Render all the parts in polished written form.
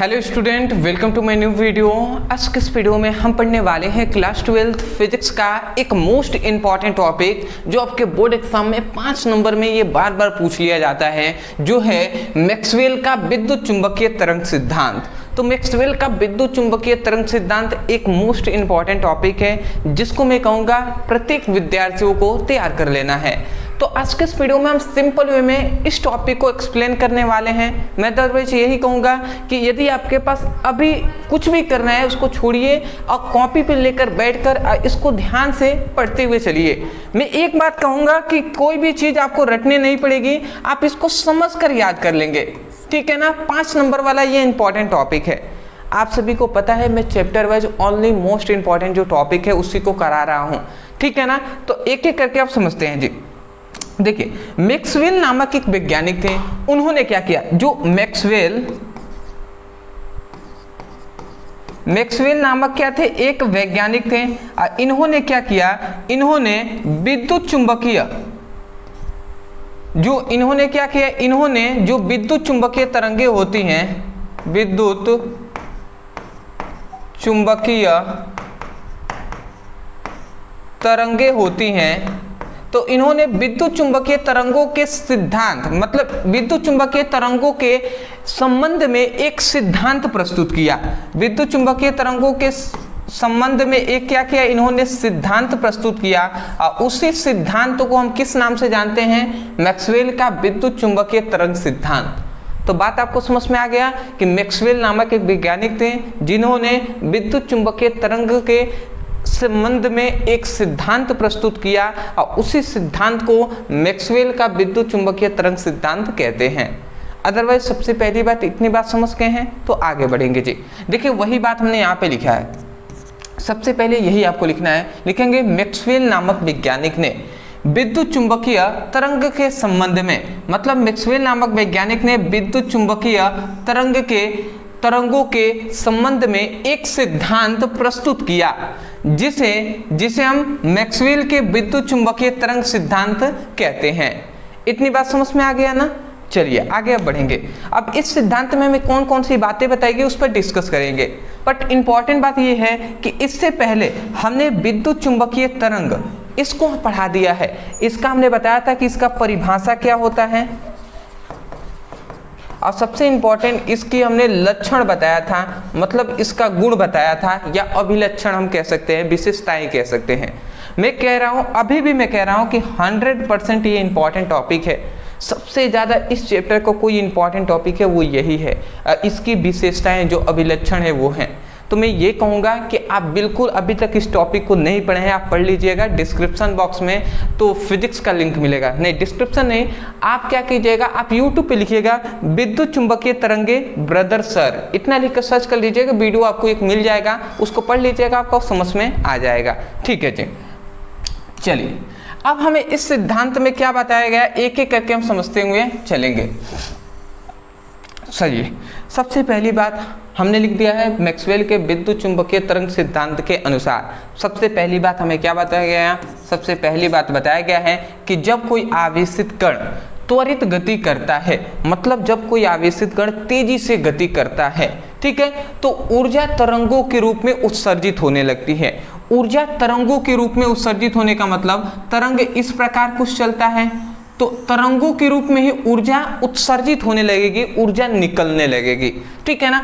Hello student, welcome to my new video. आज के इस वीडियो में हम पढ़ने वाले हैं क्लास 12 फिजिक्स का एक मोस्ट इंपॉर्टेंट टॉपिक जो आपके बोर्ड एग्जाम में 5 नंबर में ये बार बार पूछ लिया जाता है, जो है मैक्सवेल का विद्युत चुंबकीय तरंग सिद्धांत। तो मैक्सवेल का विद्युत चुंबकीय तरंग सिद्धांत एक मोस्ट इंपॉर्टेंट टॉपिक है जिसको मैं कहूँगा प्रत्येक विद्यार्थियों को तैयार कर लेना है। तो आज के इस वीडियो में हम सिंपल वे में इस टॉपिक को एक्सप्लेन करने वाले हैं। मैं अदरवाइज यही कहूँगा कि यदि आपके पास अभी कुछ भी करना है उसको छोड़िए और कॉपी पे लेकर बैठकर इसको ध्यान से पढ़ते हुए चलिए। मैं एक बात कहूँगा कि कोई भी चीज़ आपको रटनी नहीं पड़ेगी, आप इसको समझकर याद कर लेंगे, ठीक है ना। 5 नंबर वाला ये इंपॉर्टेंट टॉपिक है। आप सभी को पता है मैं chapter wise only most important जो टॉपिक है उसी को करा रहा हूँ, ठीक है ना। तो एक एक करके आप समझते हैं जी। देखिए, मैक्सवेल नामक एक वैज्ञानिक थे। उन्होंने क्या किया, जो मैक्सवेल नामक क्या थे, एक वैज्ञानिक थे। इन्होंने क्या किया, इन्होंने विद्युत चुंबकीय तरंगे होती हैं, विद्युत चुंबकीय तरंगे होती हैं, तो इन्होंने विद्युत चुंबकीय तरंगों के सिद्धांत, मतलब विद्युत चुंबकीय तरंगों के संबंध में एक सिद्धांत प्रस्तुत किया। विद्युत चुंबकीय तरंगों के संबंध में एक क्या किया, इन्होंने सिद्धांत प्रस्तुत किया। और उसी सिद्धांत को हम किस नाम से जानते हैं, मैक्सवेल का विद्युत चुंबकीय तरंग सिद्धांत। तो बात आपको समझ में आ गया कि मैक्सवेल नामक एक वैज्ञानिक थे जिन्होंने विद्युत चुंबकीय तरंग के संबंध में एक सिद्धांत प्रस्तुत किया और उसी सिद्धांत को मैक्सवेल का विद्युत चुंबकीय तरंग सिद्धांत कहते हैं। अदरवाइज सबसे पहली बात इतनी बात समझ गए हैं तो आगे बढ़ेंगे जी। देखिए, वही बात हमने यहाँ पे लिखा है। सबसे पहले यही आपको लिखना है, लिखेंगे मैक्सवेल नामक वैज्ञानिक ने विद्युत चुंबकीय तरंग के संबंध में, मतलब मैक्सवेल नामक वैज्ञानिक ने विद्युत चुंबकीय तरंगों के संबंध में एक सिद्धांत प्रस्तुत किया जिसे हम मैक्सवेल के विद्युत चुंबकीय तरंग सिद्धांत कहते हैं। इतनी बात समझ में आ गया ना। चलिए आगे अब बढ़ेंगे। अब इस सिद्धांत में हमें कौन कौन सी बातें बताएगी उस पर डिस्कस करेंगे। बट इंपॉर्टेंट बात यह है कि इससे पहले हमने विद्युत चुंबकीय तरंग इसको पढ़ा दिया है। इसका हमने बताया था कि इसका परिभाषा क्या होता है, और सबसे इंपॉर्टेंट इसकी हमने लक्षण बताया था, मतलब इसका गुण बताया था, या अभिलक्षण हम कह सकते हैं, विशेषताएं कह सकते हैं। मैं कह रहा हूं, अभी भी मैं कह रहा हूं कि 100% ये इंपॉर्टेंट टॉपिक है। सबसे ज़्यादा इस चैप्टर का कोई इंपॉर्टेंट टॉपिक है वो यही है। इसकी विशेषताएं जो अभिलक्षण है वो हैं। तो मैं ये कहूँगा कि आप बिल्कुल अभी तक इस टॉपिक को नहीं पढ़े हैं, आप पढ़ लीजिएगा। डिस्क्रिप्शन बॉक्स में तो फिजिक्स का लिंक मिलेगा, नहीं डिस्क्रिप्शन नहीं, आप क्या कीजिएगा, आप यूट्यूब पे लिखिएगा विद्युत चुंबकीय तरंगे ब्रदर सर, इतना लिख कर सर्च कर लीजिएगा, वीडियो आपको एक मिल जाएगा, उसको पढ़ लीजिएगा, आपको समझ में आ जाएगा, ठीक है जी। चलिए अब हमें इस सिद्धांत में क्या बताया गया एक एक करके हम समझते हुए चलेंगे। सही, सबसे पहली बात हमने लिख दिया है मैक्सवेल के विद्युत चुंबकीय तरंग सिद्धांत के अनुसार। सबसे पहली बात हमें क्या बताया गया है, सबसे पहली बात बताया गया है कि जब कोई आवेशित कण त्वरित गति करता है, मतलब जब कोई आवेशित कण तेजी से गति करता है, ठीक है, तो ऊर्जा तरंगों के रूप में उत्सर्जित होने लगती है। ऊर्जा तरंगों के रूप में उत्सर्जित होने का मतलब तरंग इस प्रकार कुछ चलता है तो तरंगों के रूप में ही ऊर्जा उत्सर्जित होने लगेगी, ऊर्जा निकलने लगेगी, ठीक है ना।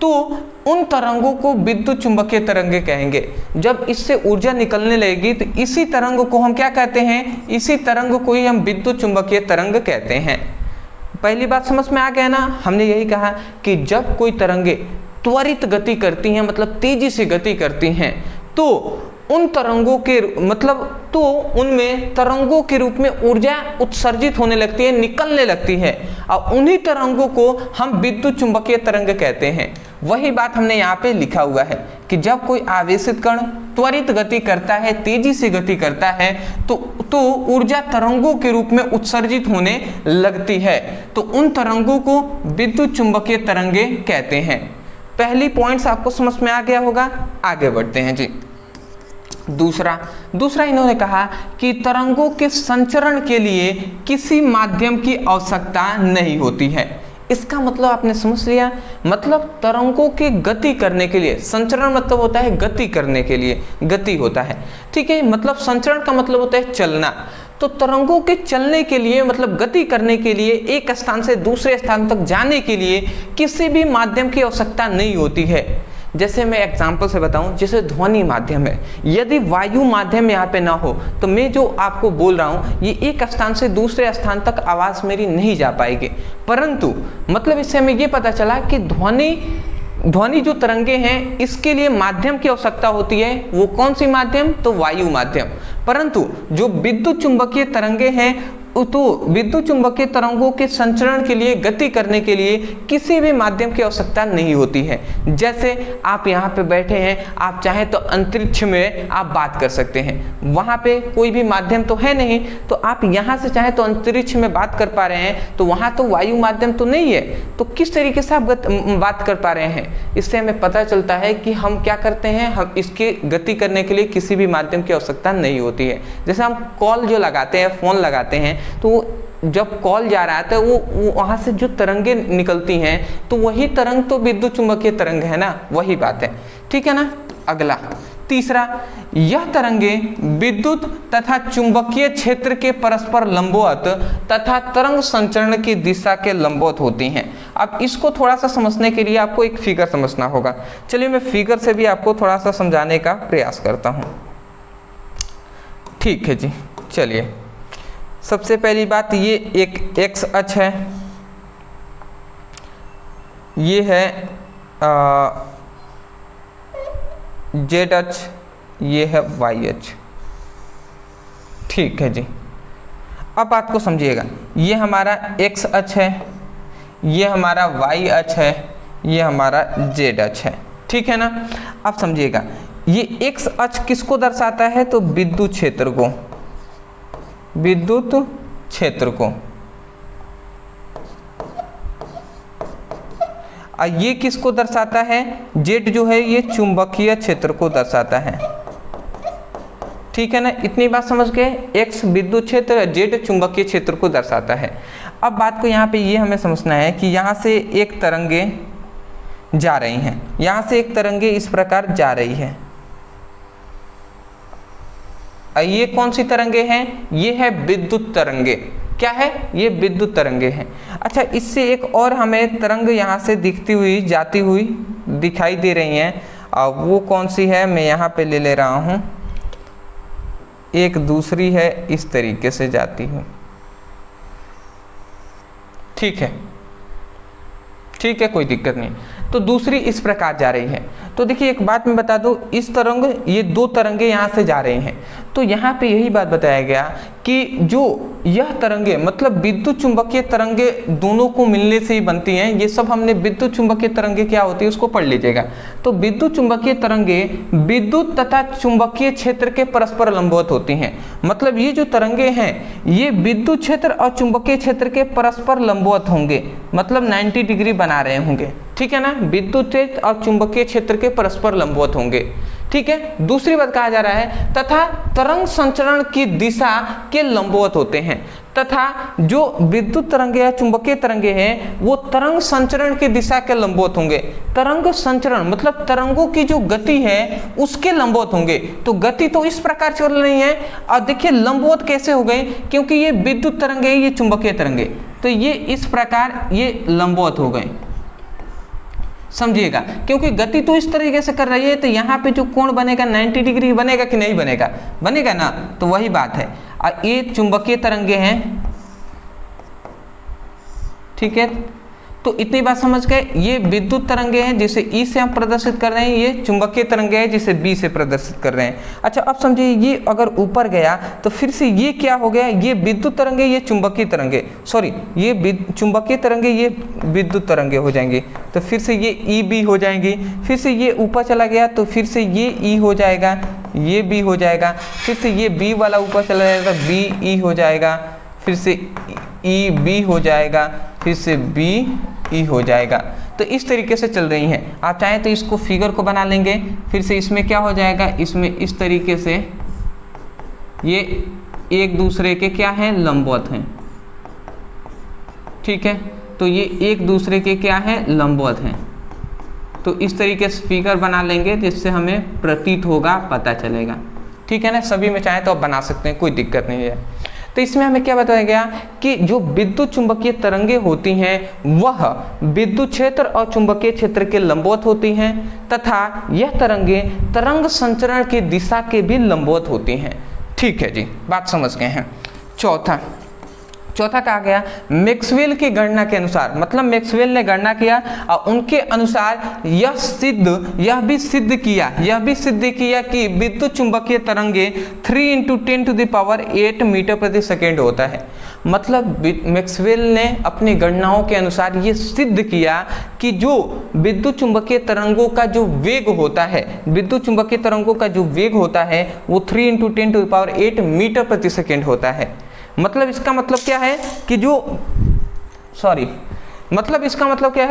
तो उन तरंगों को विद्युत चुंबकीय तरंगे कहेंगे। जब इससे ऊर्जा निकलने लगेगी तो इसी तरंग को हम क्या कहते हैं, इसी तरंग को ही हम विद्युत चुंबकीय तरंग कहते हैं। पहली बात समझ में आ गया ना। हमने यही कहा कि जब कोई तरंगे त्वरित गति करती हैं, मतलब तेजी से गति करती हैं, तो उन तरंगों के उनमें तरंगों के रूप में ऊर्जा उत्सर्जित होने लगती है, निकलने लगती है, और उन्हीं तरंगों को हम विद्युत चुंबकीय तरंग कहते हैं। वही बात हमने यहाँ पे लिखा हुआ है कि जब कोई आवेशित कण त्वरित गति करता है, तेजी से गति करता है, तो ऊर्जा तरंगों के रूप में उत्सर्जित होने लगती है, तो उन तरंगों को विद्युत चुंबकीय तरंगे कहते हैं। पहली पॉइंट्स आपको समझ में आ गया होगा। आगे बढ़ते हैं जी। दूसरा इन्होंने कहा कि तरंगों के संचरण के लिए किसी माध्यम की आवश्यकता नहीं होती है। इसका मतलब आपने समझ लिया, मतलब तरंगों की गति करने के लिए, संचरण मतलब होता है गति करने के लिए, गति होता है, ठीक है। मतलब संचरण का मतलब होता है चलना। तो तरंगों के चलने के लिए मतलब गति करने के लिए, एक स्थान से दूसरे स्थान तक जाने के लिए किसी भी माध्यम की आवश्यकता नहीं होती है। जैसे मैं एग्जाम्पल से बताऊं, जैसे ध्वनि माध्यम है, यदि वायु माध्यम यहाँ पे ना हो तो मैं जो आपको बोल रहा हूँ ये एक स्थान से दूसरे स्थान तक आवाज़ मेरी नहीं जा पाएगी। परंतु मतलब इससे हमें ये पता चला कि ध्वनि जो तरंगे हैं इसके लिए माध्यम की आवश्यकता होती है। वो कौन सी माध्यम? तो वायु माध्यम। परंतु जो विद्युत चुंबकीय तरंगे हैं तो विद्युत चुंबकीय तरंगों के संचरण के लिए, गति करने के लिए किसी भी माध्यम की आवश्यकता नहीं होती है। जैसे आप यहाँ पे बैठे हैं, आप चाहें तो अंतरिक्ष में आप बात कर सकते हैं, वहाँ पे कोई भी माध्यम तो है नहीं, तो आप यहाँ से चाहें तो अंतरिक्ष में बात कर पा रहे हैं, तो वहाँ तो वायु माध्यम तो नहीं है, तो किस तरीके से आप बात कर पा रहे हैं? इससे हमें पता चलता है कि हम क्या करते हैं, हम इसकी गति करने के लिए किसी भी माध्यम की आवश्यकता नहीं होती है। जैसे हम कॉल जो लगाते हैं, फ़ोन लगाते हैं, तो जब कॉल जा रहा है तो वो वहां से जो तरंगे निकलती हैं तो वही तरंग तो विद्युत चुंबकीय तरंग है ना, वही बात है, ठीक है ना। अगला तीसरा, यह तरंगे विद्युत तथा चुंबकीय क्षेत्र के परस्पर लंबवत तथा तरंग संचरण की दिशा के लंबवत होती हैं। अब इसको थोड़ा सा समझने के लिए आपको एक फिगर समझना होगा। चलिए मैं फिगर से भी आपको थोड़ा सा समझाने का प्रयास करता हूँ, ठीक है जी। चलिए सबसे पहली बात, ये एक एक्स अक्ष है, ये है जेड अक्ष, ये है वाई अक्ष, ठीक है जी। अब बात को समझिएगा, ये हमारा एक्स अक्ष है, ये हमारा वाई अक्ष है, ये हमारा जेड अक्ष है, ठीक है ना। अब समझिएगा, ये एक्स अक्ष किसको दर्शाता है? तो विद्युत क्षेत्र को, विद्युत क्षेत्र को। और ये किसको दर्शाता है? जेड जो है ये चुंबकीय क्षेत्र को दर्शाता है, ठीक है ना। इतनी बात समझ गए, एक्स विद्युत क्षेत्र, जेड चुंबकीय क्षेत्र को दर्शाता है। अब बात को यहाँ पे ये हमें समझना है कि यहाँ से एक तरंगे जा रही हैं, यहाँ से एक तरंगे इस प्रकार जा रही है। ये कौन सी तरंगे हैं? ये है विद्युत तरंगे। क्या है? ये विद्युत तरंगे हैं। अच्छा, इससे एक और हमें तरंग यहाँ से दिखती हुई, जाती हुई दिखाई दे रही हैं, और वो कौन सी है? मैं यहाँ पे ले रहा हूँ, एक दूसरी है इस तरीके से जाती हुई, ठीक है, ठीक है, कोई दिक्कत नहीं। तो दूसरी इस प्रकार जा रही है। तो देखिए एक बात मैं बता दूं, इस तरंग, ये दो तरंगे यहाँ से जा रही हैं, तो यहाँ पे यही बात बताया गया कि जो यह तरंगे मतलब विद्युत चुंबकीय तरंगे दोनों को मिलने से ही बनती हैं। ये सब हमने विद्युत चुंबकीय तरंगे क्या होती है उसको पढ़ लीजिएगा। तो विद्युत चुंबकीय तरंगे विद्युत तथा चुंबकीय क्षेत्र के परस्पर लंबवत होती हैं। मतलब ये जो तरंगे हैं ये विद्युत क्षेत्र और चुंबकीय क्षेत्र के परस्पर लंबवत होंगे, मतलब 90 डिग्री बना रहे होंगे, ठीक है ना। विद्युत क्षेत्र और चुंबकीय क्षेत्र के परस्पर लंबवत होंगे, ठीक है। दूसरी बात कहा जा रहा है तथा तरंग संचरण की दिशा के लंबवत होते हैं, तथा जो विद्युत तरंगे या चुंबकीय तरंगे हैं वो तरंग संचरण की दिशा के लंबवत होंगे। तरंग संचरण मतलब तरंगों की जो गति है उसके लंबवत होंगे। तो गति तो इस प्रकार चल रही है, और देखिए लंबवत कैसे हो गए, क्योंकि ये विद्युत तरंगे, ये चुंबकीय तरंगे, तो ये इस प्रकार ये लंबवत हो गए, समझिएगा। क्योंकि गति तो इस तरीके से कर रही है, तो यहाँ पे जो कोण बनेगा 90 डिग्री बनेगा कि नहीं बनेगा? बनेगा ना। तो वही बात है। और ये चुंबकीय तरंगे हैं, ठीक है। तो इतनी बात समझ गए। ये विद्युत तरंगे हैं जिसे ई से हम प्रदर्शित कर रहे हैं, ये चुंबकीय तरंगे हैं जिसे बी से प्रदर्शित कर रहे हैं। अच्छा, अब समझिए ये अगर ऊपर गया तो फिर से ये क्या हो गया, ये विद्युत तरंगे, ये चुंबकीय तरंगे, सॉरी ये चुंबकीय तरंगे, ये विद्युत तरंगे हो जाएंगी। तो फिर से ये ई बी हो जाएंगी। फिर से ये ऊपर चला गया तो फिर से ये ई हो जाएगा, ये बी हो जाएगा। फिर से ये बी वाला ऊपर चला जाएगा, बी ई हो जाएगा। फिर से ई बी हो जाएगा, फिर से बी ई हो जाएगा। तो इस तरीके से चल रही हैं। आप चाहें तो इसको फिगर को बना लेंगे। फिर से इसमें क्या हो जाएगा, इसमें इस तरीके से ये एक दूसरे के क्या हैं, लंबवत हैं, ठीक है। तो ये एक दूसरे के क्या है, लंबवत हैं। तो इस तरीके से फिगर बना लेंगे जिससे हमें प्रतीत होगा, पता चलेगा। ठीक है ना, सभी में चाहे तो आप बना सकते हैं, कोई दिक्कत नहीं है। तो इसमें हमें क्या बताया गया कि जो विद्युत चुंबकीय तरंगे होती हैं वह विद्युत क्षेत्र और चुंबकीय क्षेत्र के लंबवत होती हैं तथा यह तरंगे तरंग संचरण की दिशा के भी लंबवत होती हैं। ठीक है जी, बात समझ गए हैं। चौथा कहा गया मैक्सवेल की गणना के अनुसार, मतलब मैक्सवेल ने गणना किया और उनके अनुसार यह भी सिद्ध किया कि विद्युत चुंबकीय तरंगे 3 × 10⁸ मीटर प्रति सेकेंड होता है। मतलब मैक्सवेल ने अपनी गणनाओं के अनुसार ये सिद्ध किया कि जो विद्युत चुंबकीय तरंगों का जो वेग होता है, वो 3 × 10⁸ मीटर प्रति सेकेंड होता है। मतलब इसका मतलब क्या है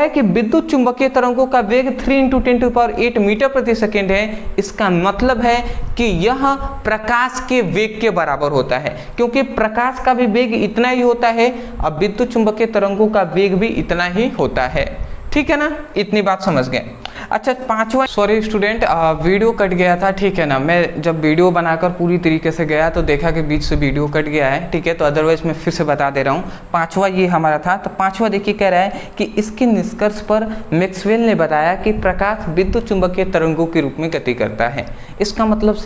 कि कि विद्युत चुंबकीय तरंगों का वेग 3 × 10⁸ मीटर प्रति सेकेंड है। इसका मतलब है कि यह प्रकाश के वेग के बराबर होता है, क्योंकि प्रकाश का भी वेग इतना ही होता है और विद्युत चुंबकीय तरंगों का वेग भी इतना ही होता है। ठीक है ना, इतनी बात समझ गए। अच्छा, पांचवा, सॉरी स्टूडेंट, वीडियो कट गया था। ठीक है ना, मैं जब वीडियो बनाकर पूरी तरीके से गया तो देखा कि बीच से वीडियो कट गया है। ठीक है, तो अदरवाइज मैं फिर से बता दे रहा हूँ। पांचवा ये हमारा था। तो पांचवा देखिए कह रहा है कि इसके निष्कर्ष पर मैक्सवेल ने बताया कि प्रकाश विद्युत चुंबकीय तरंगों के रूप में गति करता है। इसका मतलब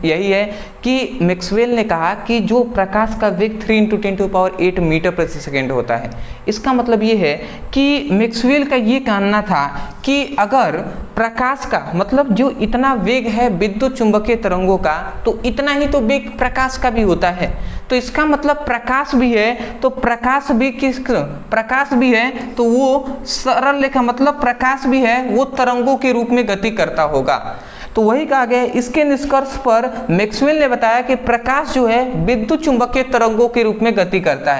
यही है कि मैक्सवेल ने कहा कि जो प्रकाश का वेग 3 × 10⁸ मीटर प्रति सेकेंड होता है, इसका मतलब ये है कि मैक्सवेल का ये कहना था कि अगर प्रकाश का, मतलब जो इतना वेग है विद्युत चुंबकीय तरंगों का, तो इतना ही तो वेग प्रकाश का भी होता है। तो इसका मतलब प्रकाश भी है तो वो सरल रेखा, मतलब प्रकाश भी है वो तरंगों के रूप में गति करता होगा। तो वही कहा गया। इसके निष्कर्ष पर मैक्सवेल ने बताया कि प्रकाश जो है विद्युत चुंबकीय तरंगों के रूप में गति करता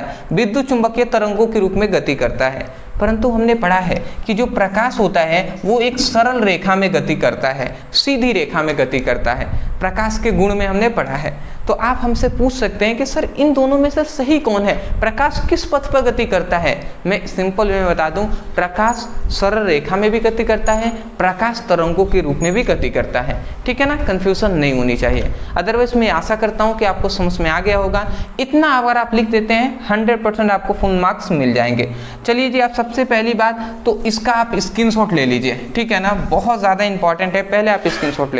है, परंतु हमने पढ़ा है कि जो प्रकाश होता है वो एक सरल रेखा में गति करता है, सीधी रेखा में गति करता है। प्रकाश के गुण में हमने पढ़ा है। तो आप हमसे पूछ सकते हैं कि सर इन दोनों में से सही कौन है, प्रकाश किस पथ पर गति करता है? मैं सिंपल वे में बता दूं, प्रकाश सरल रेखा में भी गति करता है, प्रकाश तरंगों के रूप में भी गति करता है। ठीक है ना, कंफ्यूजन नहीं होनी चाहिए। अदरवाइज मैं आशा करता हूं कि आपको समझ में आ गया होगा। इतना अगर आप लिख देते हैं 100% आपको फुल मार्क्स मिल जाएंगे। चलिए जी, आप सबसे पहली बात तो इसका आप स्क्रीनशॉट ले लीजिए। ठीक है ना, बहुत ज़्यादा इंपॉर्टेंट है, पहले आप स्क्रीनशॉट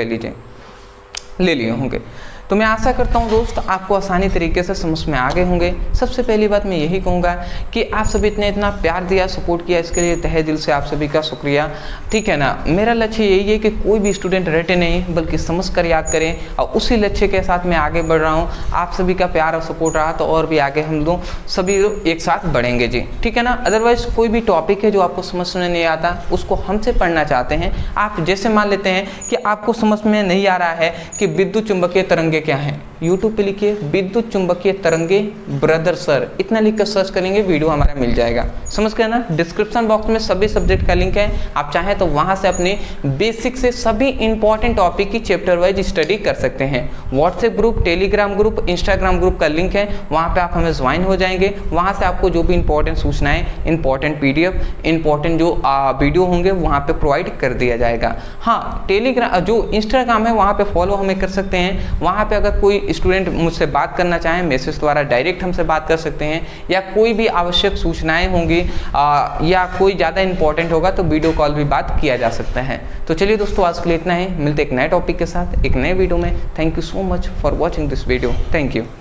ले लिए होंगे। तो मैं आशा करता हूं दोस्त आपको आसानी तरीके से समझ में आ गए होंगे। सबसे पहली बात मैं यही कहूँगा कि आप सभी इतना प्यार दिया, सपोर्ट किया, इसके लिए तहे दिल से आप सभी का शुक्रिया। ठीक है ना, मेरा लक्ष्य यही है कि कोई भी स्टूडेंट रटे नहीं बल्कि समझ कर याद करें, और उसी लक्ष्य के साथ मैं आगे बढ़ रहा हूँ। आप सभी का प्यार और सपोर्ट रहा तो और भी आगे हम लोग सभी एक साथ बढ़ेंगे जी। ठीक है ना, अदरवाइज कोई भी टॉपिक है जो आपको समझ में नहीं आता उसको हमसे पढ़ना चाहते हैं आप, जैसे मान लेते हैं कि आपको समझ में नहीं आ रहा है कि विद्युत चुंबकीय तरंगे क्या है, YouTube पे लिखिए विद्युत चुंबकीय तरंगे ब्रदर सर, इतना लिखकर सर्च करेंगे वीडियो हमारा मिल जाएगा। समझ गए ना, डिस्क्रिप्शन बॉक्स में सभी सब्जेक्ट का लिंक है, आप चाहें तो वहां से अपने बेसिक से सभी इंपॉर्टेंट टॉपिक की चैप्टर वाइज स्टडी कर सकते हैं। WhatsApp group, Telegram group, Instagram group का लिंक है, वहां पे आप हमें ज्वाइन हो जाएंगे। वहां से आपको जो भी इंपॉर्टेंट सूचनाएं, इंपॉर्टेंट PDF, इंपॉर्टेंट जो वीडियो होंगे वहां पे प्रोवाइड कर दिया जाएगा। हाँ, टेलीग्राम जो इंस्टाग्राम है वहां पे फॉलो हमें कर सकते हैं। वहां पे अगर कोई स्टूडेंट मुझसे बात करना चाहें मैसेज द्वारा डायरेक्ट हमसे बात कर सकते हैं, या कोई भी आवश्यक सूचनाएं होंगी या कोई ज़्यादा इंपॉर्टेंट होगा तो वीडियो कॉल भी बात किया जा सकता है। तो चलिए दोस्तों, आज के लिए इतना ही, मिलते एक नए टॉपिक के साथ एक नए वीडियो में। Thank you so much for watching this video. Thank you.